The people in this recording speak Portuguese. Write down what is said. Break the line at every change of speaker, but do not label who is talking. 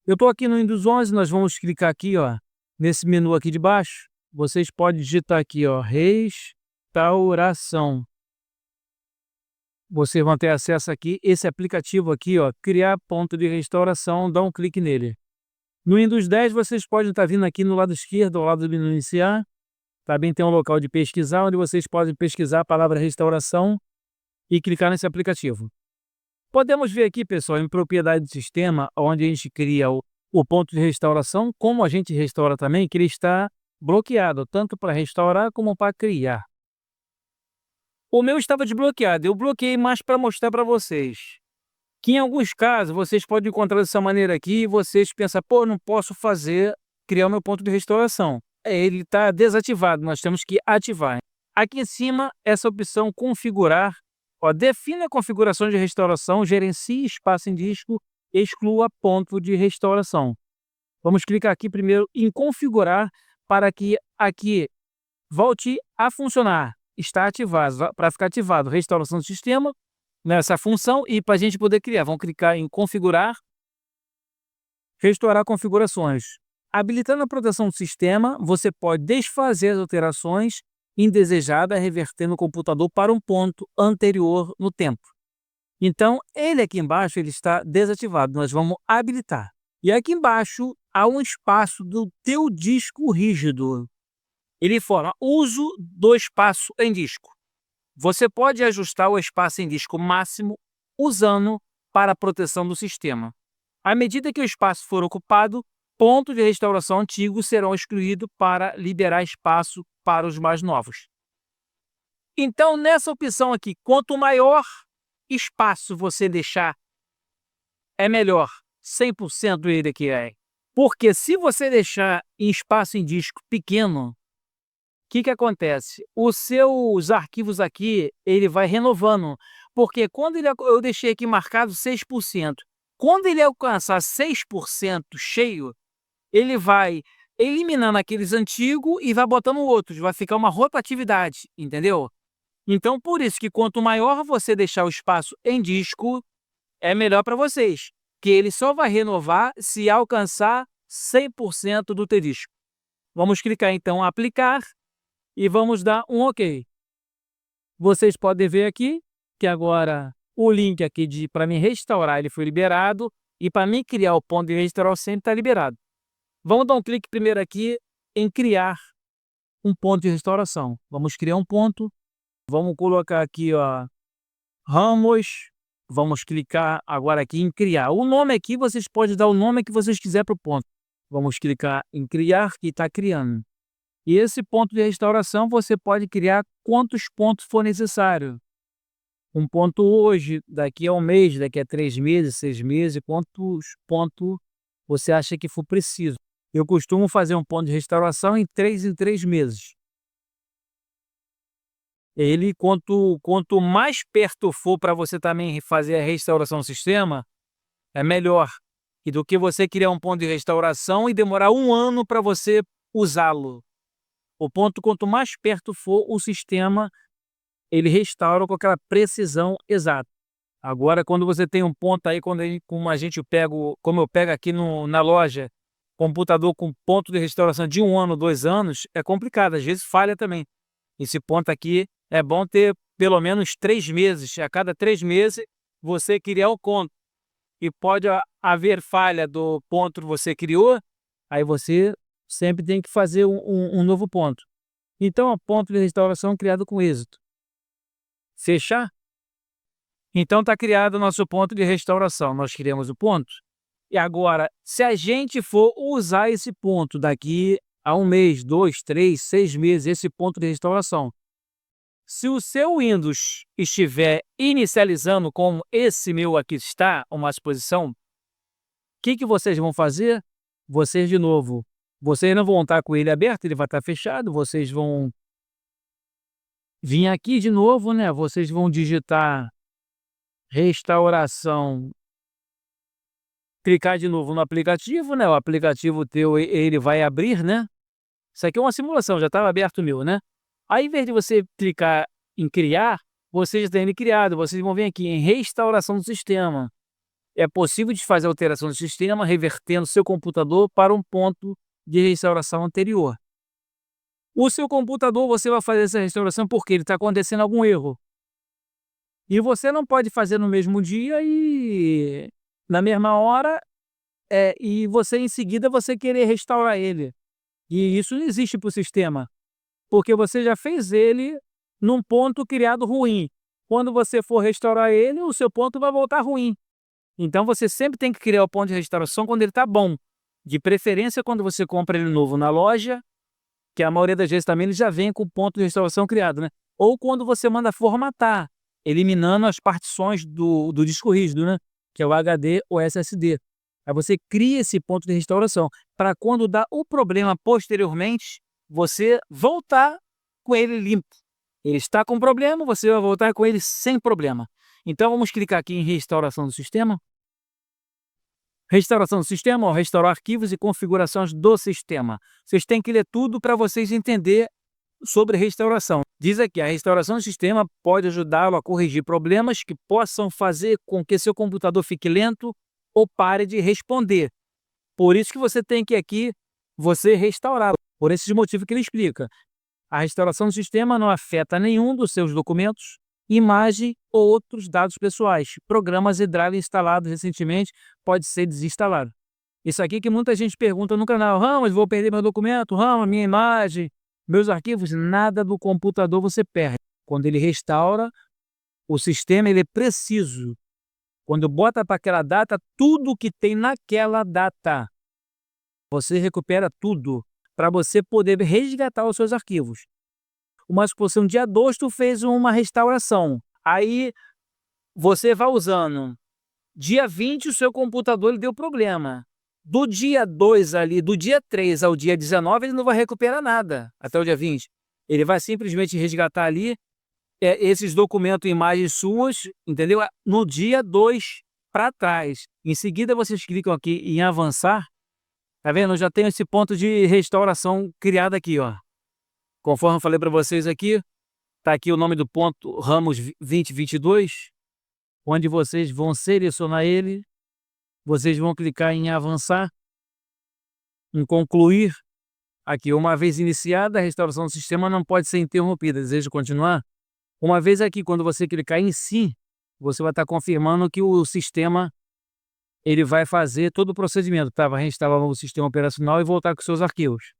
Eu estou aqui no Windows 11, nós vamos clicar aqui, ó, nesse menu aqui de baixo. Vocês podem digitar aqui, ó, restauração. Vocês vão ter acesso aqui, esse aplicativo aqui, ó, criar ponto de restauração, dá um clique nele. No Windows 10 vocês podem estar vindo aqui no lado esquerdo, ao lado do menu iniciar. Também tem um local de pesquisar, onde vocês podem pesquisar a palavra restauração e clicar nesse aplicativo. Podemos ver aqui, pessoal, em propriedade do sistema, onde a gente cria o ponto de restauração, como a gente restaura também, que ele está bloqueado, tanto para restaurar como para criar. O meu estava desbloqueado, eu bloqueei mais para mostrar para vocês. Que em alguns casos, vocês podem encontrar dessa maneira aqui, e vocês pensam, pô, não posso criar o meu ponto de restauração. Ele está desativado, nós temos que ativar. Aqui em cima, essa opção configurar, ó, define a configuração de restauração, gerencie espaço em disco, exclua ponto de restauração. Vamos clicar aqui primeiro em configurar para que aqui volte a funcionar. Está ativado, para ficar ativado, restauração do sistema, nessa função, e para a gente poder criar, vamos clicar em configurar, restaurar configurações. Habilitando a proteção do sistema, você pode desfazer as alterações indesejadas, revertendo o computador para um ponto anterior no tempo. Então, ele aqui embaixo ele está desativado, nós vamos habilitar. E aqui embaixo há um espaço do teu disco rígido. Ele informa uso do espaço em disco. Você pode ajustar o espaço em disco máximo usando para a proteção do sistema. À medida que o espaço for ocupado, pontos de restauração antigos serão excluídos para liberar espaço para os mais novos. Então, nessa opção aqui, quanto maior espaço você deixar, é melhor. 100% ele aqui é. Porque se você deixar em espaço em disco pequeno, o que acontece? Os seus arquivos aqui, ele vai renovando. Porque quando eu deixei aqui marcado 6%. Quando ele alcançar 6% cheio, ele vai eliminando aqueles antigos e vai botando outros. Vai ficar uma rotatividade, entendeu? Então, por isso que quanto maior você deixar o espaço em disco, é melhor para vocês. Que ele só vai renovar se alcançar 100% do teu disco. Vamos clicar então em aplicar e vamos dar um OK. Vocês podem ver aqui que agora o link aqui para mim restaurar ele foi liberado e para mim criar o ponto de restauração está liberado. Vamos dar um clique primeiro aqui em criar um ponto de restauração. Vamos criar um ponto. Vamos colocar aqui, ó, Ramos. Vamos clicar agora aqui em criar. O nome aqui, vocês podem dar o nome que vocês quiserem para o ponto. Vamos clicar em criar, que está criando. E esse ponto de restauração, você pode criar quantos pontos for necessário. Um ponto hoje, daqui a um mês, daqui a 3 meses, 6 meses, quantos pontos você acha que for preciso. Eu costumo fazer um ponto de restauração em 3 meses. Ele, quanto mais perto for para você também fazer a restauração do sistema, é melhor. E do que você criar um ponto de restauração e demorar 1 ano para você usá-lo. O ponto, quanto mais perto for o sistema, ele restaura com aquela precisão exata. Agora, quando você tem um ponto aí, como eu pego aqui na loja, computador com ponto de restauração de 1 ano, 2 anos, é complicado, às vezes falha também. Esse ponto aqui é bom ter pelo menos 3 meses. A cada 3 meses você criar o ponto. E pode haver falha do ponto que você criou, aí você sempre tem que fazer um novo ponto. Então, o ponto de restauração criado com êxito. Fechar? Então está criado o nosso ponto de restauração. Nós criamos o ponto. E agora, se a gente for usar esse ponto daqui a 1 mês, 2, 3, 6 meses, esse ponto de restauração. Se o seu Windows estiver inicializando como esse meu aqui está, uma exposição, o que vocês vão fazer? Vocês de novo, vocês não vão estar com ele aberto, ele vai estar fechado, vocês vão vir aqui de novo, né? Vocês vão digitar restauração, clicar de novo no aplicativo, né? O aplicativo teu, ele vai abrir, né? Isso aqui é uma simulação, já estava aberto o meu, né? Aí, em vez de você clicar em criar, vocês já têm ele criado. Vocês vão vir aqui em restauração do sistema. é possível desfazer a alteração do sistema, revertendo seu computador para um ponto de restauração anterior. O seu computador, você vai fazer essa restauração porque ele está acontecendo algum erro. E você não pode fazer no mesmo dia e na mesma hora, e você em seguida você querer restaurar ele. E isso não existe para o sistema, porque você já fez ele num ponto criado ruim. Quando você for restaurar ele, o seu ponto vai voltar ruim. Então você sempre tem que criar o ponto de restauração quando ele está bom. De preferência quando você compra ele novo na loja, que a maioria das vezes também ele já vem com o ponto de restauração criado, né? Ou quando você manda formatar, eliminando as partições do disco rígido, né? Que é o HD ou SSD. Aí você cria esse ponto de restauração para quando dá o problema posteriormente, você voltar com ele limpo. Ele está com problema, você vai voltar com ele sem problema. Então vamos clicar aqui em restauração do sistema. Restauração do sistema, ó, restaurar arquivos e configurações do sistema. Vocês têm que ler tudo para vocês entenderem sobre restauração. Diz aqui, a restauração do sistema pode ajudá-lo a corrigir problemas que possam fazer com que seu computador fique lento ou pare de responder. Por isso que você tem que aqui, você restaurar. Por esses motivos que ele explica. A restauração do sistema não afeta nenhum dos seus documentos, imagem ou outros dados pessoais. Programas e drive instalados recentemente pode ser desinstalado. Isso aqui que muita gente pergunta no canal: Ramos, vou perder meu documento, Ramos, minha imagem, meus arquivos. Nada do computador você perde. Quando ele restaura, o sistema ele é preciso. Quando bota para aquela data, tudo que tem naquela data, você recupera tudo para você poder resgatar os seus arquivos. Uma suposição, dia 2 tu fez uma restauração, aí você vai usando, dia 20 o seu computador ele deu problema. Do dia 2 ali, do dia 3 ao dia 19 ele não vai recuperar nada, até o dia 20. Ele vai simplesmente resgatar ali esses documentos, imagens suas, entendeu? No dia 2 para trás. Em seguida vocês clicam aqui em avançar. Tá vendo? Eu já tenho esse ponto de restauração criado aqui, ó. Conforme eu falei para vocês aqui, tá aqui o nome do ponto Ramos 2022, onde vocês vão selecionar ele, vocês vão clicar em avançar, em concluir. Aqui, uma vez iniciada, a restauração do sistema não pode ser interrompida. Deseja continuar? Uma vez aqui, quando você clicar em sim, você vai estar confirmando que o sistema ele vai fazer todo o procedimento, tá? Vai reinstalar o novo sistema operacional e voltar com seus arquivos.